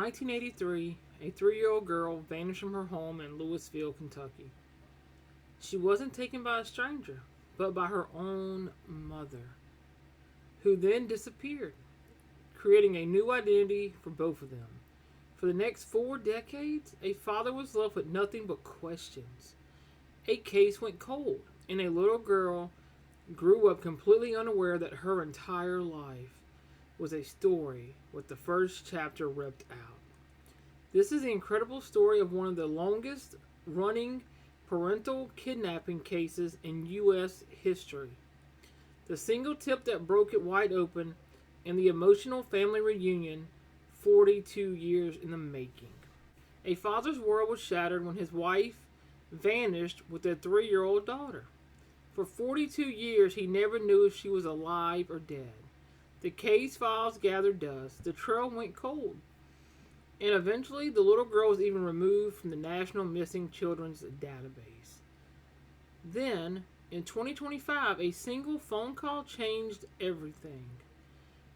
1983, a 3-year-old girl vanished from her home in Louisville, Kentucky. She wasn't taken by a stranger, but by her own mother, who then disappeared, creating a new identity for both of them. For the next 4 decades, a father was left with nothing but questions. A case went cold, and a little girl grew up completely unaware that her entire life was a story with the first chapter ripped out. This is the incredible story of one of the longest running parental kidnapping cases in U.S. history. The single tip that broke it wide open, and the emotional family reunion 42 years in the making. A father's world was shattered when his wife vanished with their 3-year-old daughter. For 42 years, he never knew if she was alive or dead. The case files gathered dust, the trail went cold, and eventually the little girl was even removed from the National Missing Children's Database. Then, in 2025, a single phone call changed everything.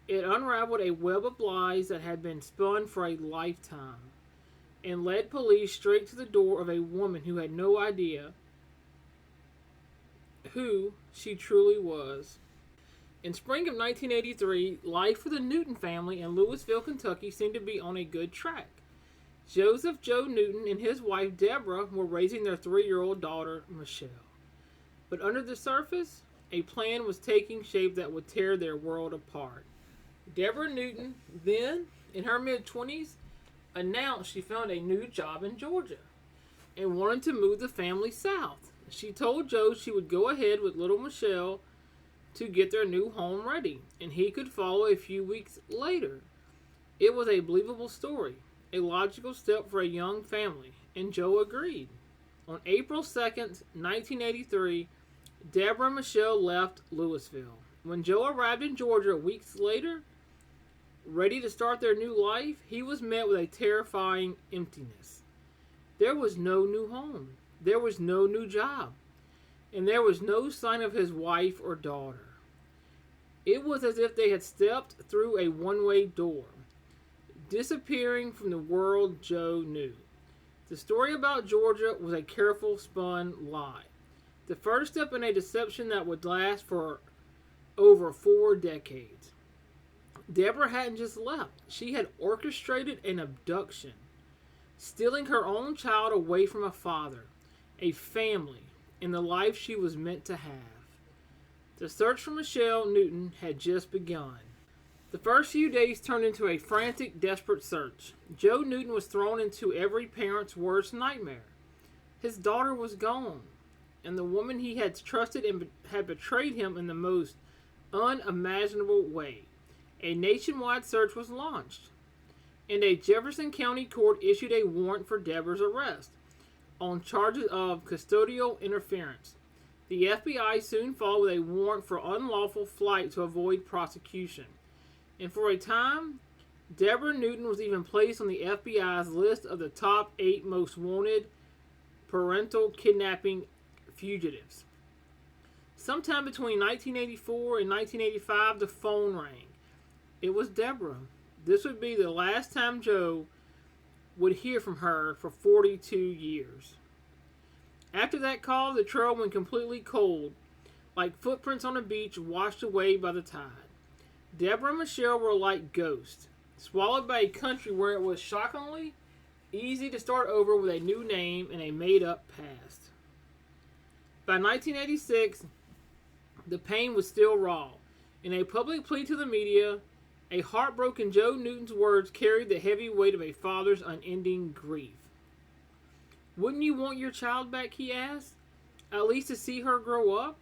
It unraveled a web of lies that had been spun for a lifetime and led police straight to the door of a woman who had no idea who she truly was. In spring of 1983, life for the Newton family in Louisville, Kentucky seemed to be on a good track. Joseph Joe Newton and his wife Deborah were raising their 3-year-old daughter, Michelle. But under the surface, a plan was taking shape that would tear their world apart. Deborah Newton, then in her mid-20s, announced she found a new job in Georgia and wanted to move the family south. She told Joe she would go ahead with little Michelle to get their new home ready, and he could follow a few weeks later. It was a believable story, a logical step for a young family, and Joe agreed. On April 2nd, 1983, Deborah and Michelle left Louisville. When Joe arrived in Georgia weeks later, ready to start their new life, he was met with a terrifying emptiness. There was no new home. There was no new job. And there was no sign of his wife or daughter. It was as if they had stepped through a one-way door, disappearing from the world Joe knew. The story about Georgia was a careful spun lie. The first step in a deception that would last for over 4 decades. Deborah hadn't just left. She had orchestrated an abduction, stealing her own child away from a father, a family, and the life she was meant to have. The search for Michelle Newton had just begun. The first few days turned into a frantic, desperate search. Joe Newton was thrown into every parent's worst nightmare. His daughter was gone, and the woman he had trusted and had betrayed him in the most unimaginable way. A nationwide search was launched, and a Jefferson County court issued a warrant for Deborah's arrest on charges of custodial interference. The FBI soon followed with a warrant for unlawful flight to avoid prosecution. And for a time, Deborah Newton was even placed on the FBI's list of the top 8 most wanted parental kidnapping fugitives. Sometime between 1984 and 1985, the phone rang. It was Deborah. This would be the last time Joe would hear from her for 42 years. After that call, the trail went completely cold, like footprints on a beach washed away by the tide. Deborah and Michelle were like ghosts, swallowed by a country where it was shockingly easy to start over with a new name and a made-up past. By 1986, the pain was still raw. In a public plea to the media, a heartbroken Joe Newton's words carried the heavy weight of a father's unending grief. "Wouldn't you want your child back?" he asked. "At least to see her grow up?"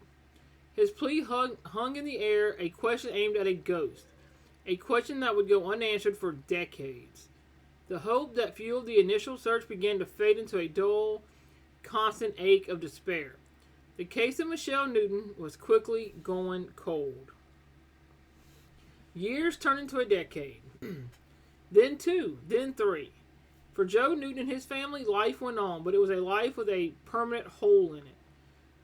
His plea hung in the air, a question aimed at a ghost. A question that would go unanswered for decades. The hope that fueled the initial search began to fade into a dull, constant ache of despair. The case of Michelle Newton was quickly going cold. Years turned into a decade. Then 2, then 3. For Joe Newton and his family, life went on, but it was a life with a permanent hole in it.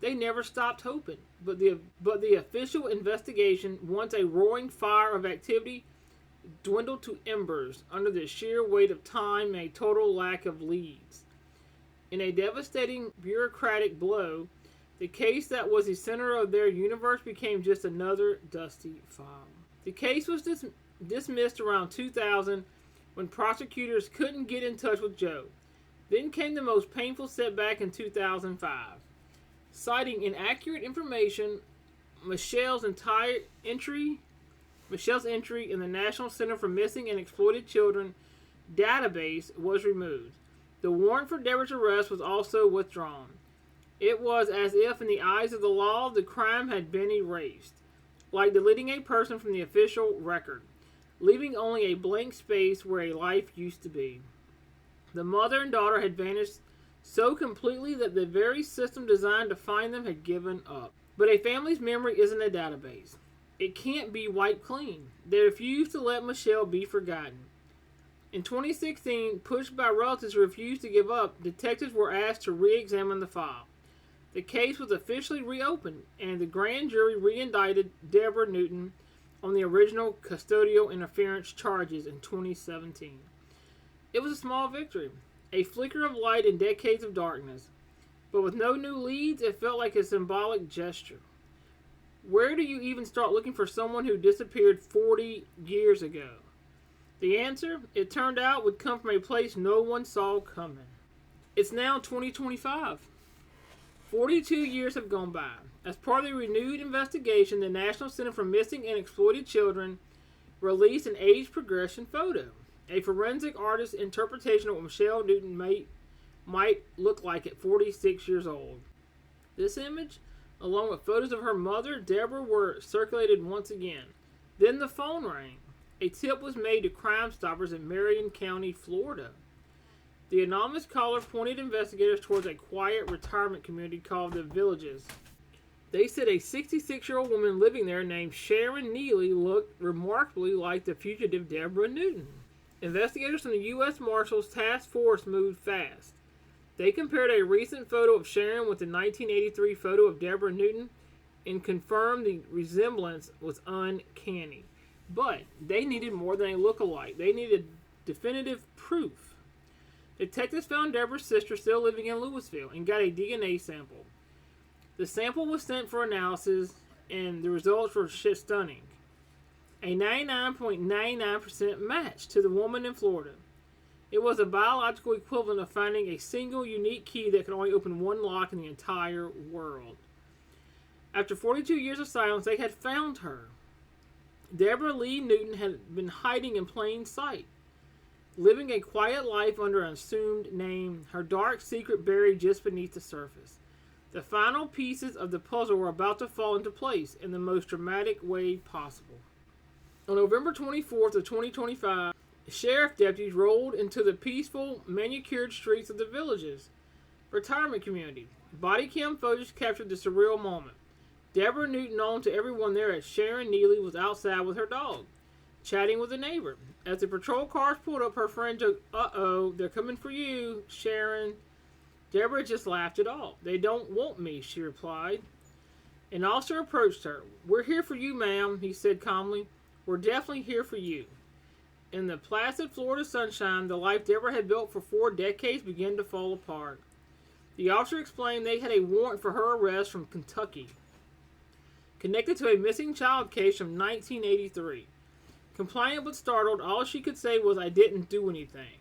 They never stopped hoping, but the official investigation, once a roaring fire of activity, dwindled to embers under the sheer weight of time and a total lack of leads. In a devastating bureaucratic blow, the case that was the center of their universe became just another dusty file. The case was dismissed around 2000 when prosecutors couldn't get in touch with Joe. Then came the most painful setback in 2005. Citing inaccurate information, Michelle's entry in the National Center for Missing and Exploited Children database was removed. The warrant for Deborah's arrest was also withdrawn. It was as if, in the eyes of the law, the crime had been erased, like deleting a person from the official record, leaving only a blank space where a life used to be. The mother and daughter had vanished so completely that the very system designed to find them had given up. But a family's memory isn't a database. It can't be wiped clean. They refused to let Michelle be forgotten. In 2016, pushed by relatives who refused to give up, detectives were asked to re-examine the file. The case was officially reopened, and the grand jury re-indicted Deborah Newton on the original custodial interference charges in 2017. It was a small victory, a flicker of light in decades of darkness. But with no new leads, it felt like a symbolic gesture. Where do you even start looking for someone who disappeared 40 years ago? The answer, it turned out, would come from a place no one saw coming. It's now 2025. 42 years have gone by. As part of the renewed investigation, the National Center for Missing and Exploited Children released an age progression photo, a forensic artist's interpretation of what Michelle Newton might look like at 46 years old. This image, along with photos of her mother, Deborah, were circulated once again. Then the phone rang. A tip was made to Crime Stoppers in Marion County, Florida. The anonymous caller pointed investigators towards a quiet retirement community called The Villages. They said a 66-year-old woman living there named Sharon Neely looked remarkably like the fugitive Deborah Newton. Investigators from the U.S. Marshals Task Force moved fast. They compared a recent photo of Sharon with the 1983 photo of Deborah Newton and confirmed the resemblance was uncanny. But they needed more than a look-alike. They needed definitive proof. Detectives found Deborah's sister still living in Louisville and got a DNA sample. The sample was sent for analysis, and the results were stunning. A 99.99% match to the woman in Florida. It was a biological equivalent of finding a single unique key that could only open one lock in the entire world. After 42 years of silence, they had found her. Deborah Lee Newton had been hiding in plain sight, living a quiet life under an assumed name, her dark secret buried just beneath the surface. The final pieces of the puzzle were about to fall into place in the most dramatic way possible. On November 24th of 2025, sheriff deputies rolled into the peaceful, manicured streets of the Villages retirement community. Body cam footage captured the surreal moment. Deborah Newton, known to everyone there as Sharon Neely, was outside with her dog, chatting with a neighbor. As the patrol cars pulled up, her friend joked, "Uh-oh, they're coming for you, Sharon." Deborah just laughed it off. "They don't want me," she replied. An officer approached her. "We're here for you, ma'am," he said calmly. "We're definitely here for you." In the placid Florida sunshine, the life Deborah had built for 4 decades began to fall apart. The officer explained they had a warrant for her arrest from Kentucky, connected to a missing child case from 1983. Compliant but startled, all she could say was, "I didn't do anything,"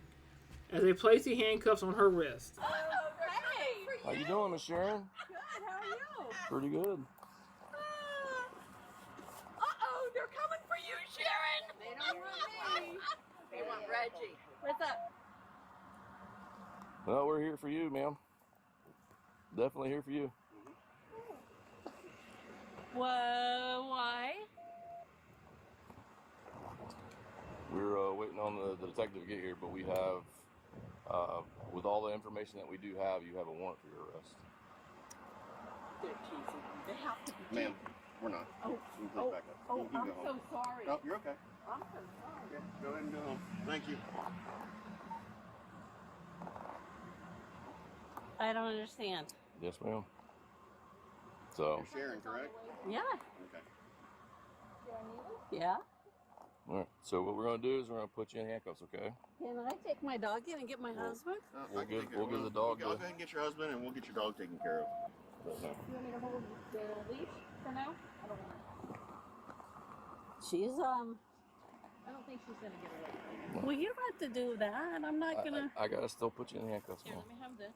as they placed the handcuffs on her wrist. Oh, hey! How you doing, Miss Sharon? Good, how are you? Pretty good. Uh-oh, they're coming for you, Sharon! They don't want me. They want Reggie. What's up? Well, we're here for you, ma'am. Definitely here for you. Whoa, why? We're waiting on the detective to get here, but we have, with all the information that we do have, you have a warrant for your arrest. They're teasing. They have to be. Ma'am, we're not. Oh, You can back up. oh, You can I'm go home. so sorry. No, you're okay. I'm so sorry. Okay, go ahead and go home. Thank you. I don't understand. Yes, ma'am. So, You're Sharon, correct? Yeah. Okay. Yeah. All right. So what we're gonna do is we're gonna put you in handcuffs, okay? Can I take my dog in and get my husband? We'll give the dog. I'll go ahead and get your husband, and we'll get your dog taken care of. You want me to hold the leash for now? I don't want to. She's I don't think she's gonna get away. Well, you don't have to do that. I'm not gonna. I gotta still put you in handcuffs, Here, man. let me have this.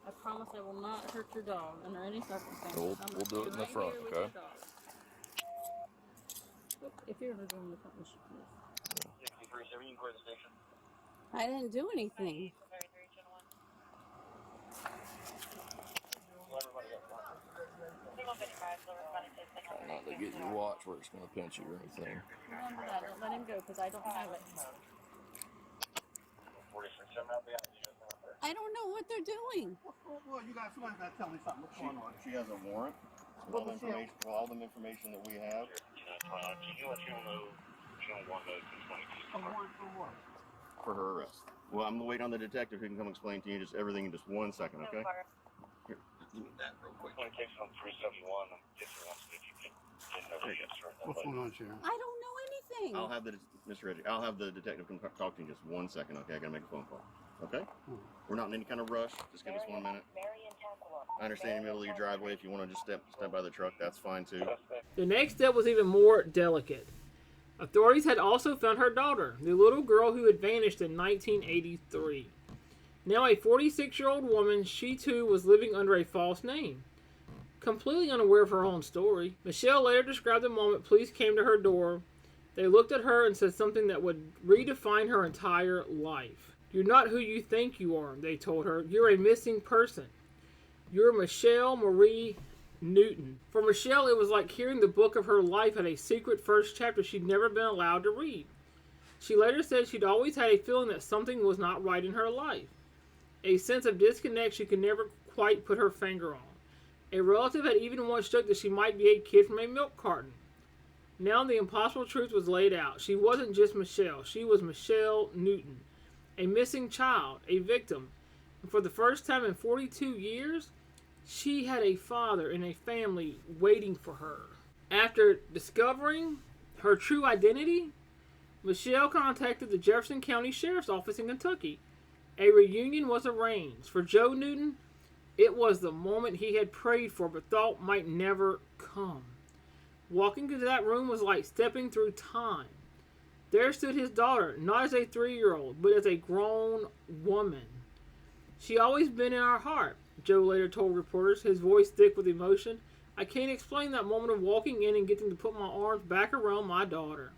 I promise I will not hurt your dog under any circumstances. We'll do it in the front, okay? If you're gonna go in the front, we should move. 63-7, you can go to the station. I didn't do anything. Not to get your watch where it's gonna pinch you or anything. Remember that. Don't let him go because I don't have it. I don't know what they're doing. Well, you guys, somebody's got to tell me something. What's going on? She has a warrant. All the information that we have. A warrant for what? For her arrest. Well, I'm waiting on the detective who can come explain to you just everything in just 1 second, okay? Here, give me that real quick. On case on 371, I'm guessing that's if you can get over the What's going on, Sharon? I don't know anything. I'll have Mr. Reggie. I'll have the detective come talk to you in just 1 second, okay? I gotta make a phone call. Okay? We're not in any kind of rush. Just give us 1 minute. I understand in the middle of your driveway. If you want to just step by the truck, that's fine too. The next step was even more delicate. Authorities had also found her daughter, the little girl who had vanished in 1983. Now a 46-year-old woman, she too was living under a false name. Completely unaware of her own story, Michelle later described the moment police came to her door. They looked at her and said something that would redefine her entire life. "You're not who you think you are," they told her. "You're a missing person. You're Michelle Marie Newton." For Michelle, it was like hearing the book of her life had a secret first chapter she'd never been allowed to read. She later said she'd always had a feeling that something was not right in her life. A sense of disconnect she could never quite put her finger on. A relative had even once joked that she might be a kid from a milk carton. Now the impossible truth was laid out. She wasn't just Michelle. She was Michelle Newton. A missing child, a victim. And for the first time in 42 years, she had a father and a family waiting for her. After discovering her true identity, Michelle contacted the Jefferson County Sheriff's Office in Kentucky. A reunion was arranged. For Joe Newton, it was the moment he had prayed for but thought might never come. Walking into that room was like stepping through time. There stood his daughter, not as a 3-year-old, but as a grown woman. "She always been in our heart," Joe later told reporters, his voice thick with emotion. "I can't explain that moment of walking in and getting to put my arms back around my daughter."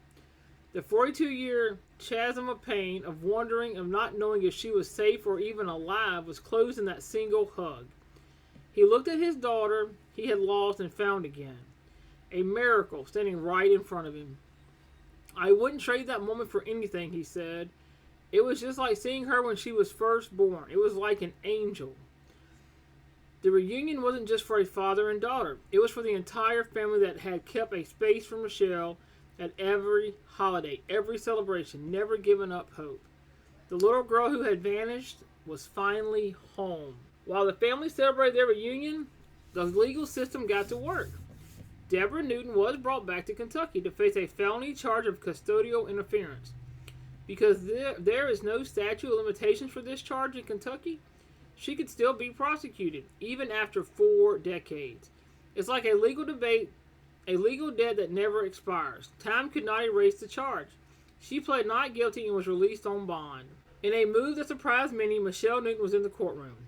The 42-year chasm of pain, of wondering, of not knowing if she was safe or even alive, was closed in that single hug. He looked at his daughter he had lost and found again. A miracle standing right in front of him. "I wouldn't trade that moment for anything," he said. "It was just like seeing her when she was first born. It was like an angel." The reunion wasn't just for a father and daughter. It was for the entire family that had kept a space for Michelle at every holiday, every celebration, never given up hope. The little girl who had vanished was finally home. While the family celebrated their reunion, the legal system got to work. Deborah Newton was brought back to Kentucky to face a felony charge of custodial interference. Because there is no statute of limitations for this charge in Kentucky, she could still be prosecuted, even after 4 decades. It's like a legal debt that never expires. Time could not erase the charge. She pled not guilty and was released on bond. In a move that surprised many, Michelle Newton was in the courtroom,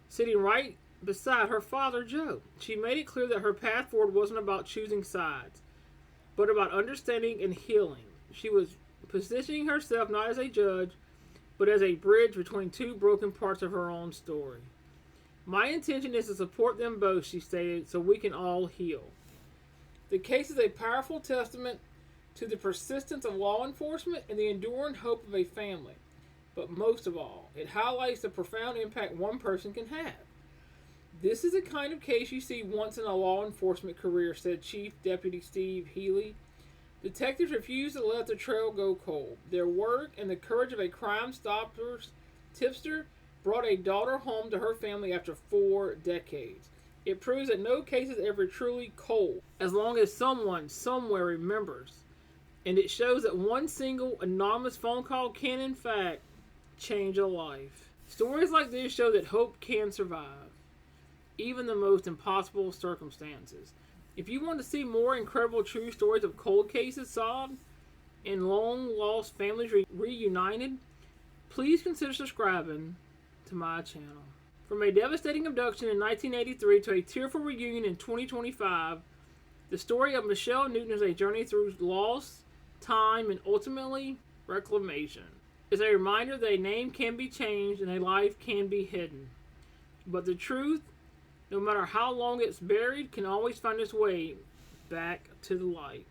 sitting right beside her father, Joe. She made it clear that her path forward wasn't about choosing sides, but about understanding and healing. She was positioning herself not as a judge, but as a bridge between two broken parts of her own story. "My intention is to support them both," she stated, "so we can all heal." The case is a powerful testament to the persistence of law enforcement and the enduring hope of a family. But most of all, it highlights the profound impact one person can have. "This is the kind of case you see once in a law enforcement career," said Chief Deputy Steve Healy. "Detectives refuse to let the trail go cold. Their work and the courage of a Crime Stoppers tipster brought a daughter home to her family after 4 decades. It proves that no case is ever truly cold, as long as someone somewhere remembers. And it shows that one single anonymous phone call can, in fact, change a life. Stories like this show that hope can survive, even the most impossible circumstances. If you want to see more incredible true stories of cold cases solved and long-lost families reunited, please consider subscribing to my channel. From a devastating abduction in 1983 to a tearful reunion in 2025, the story of Michelle Newton is a journey through loss, time, and ultimately reclamation. It's a reminder that a name can be changed and a life can be hidden. But the truth, no matter how long it's buried, can always find its way back to the light.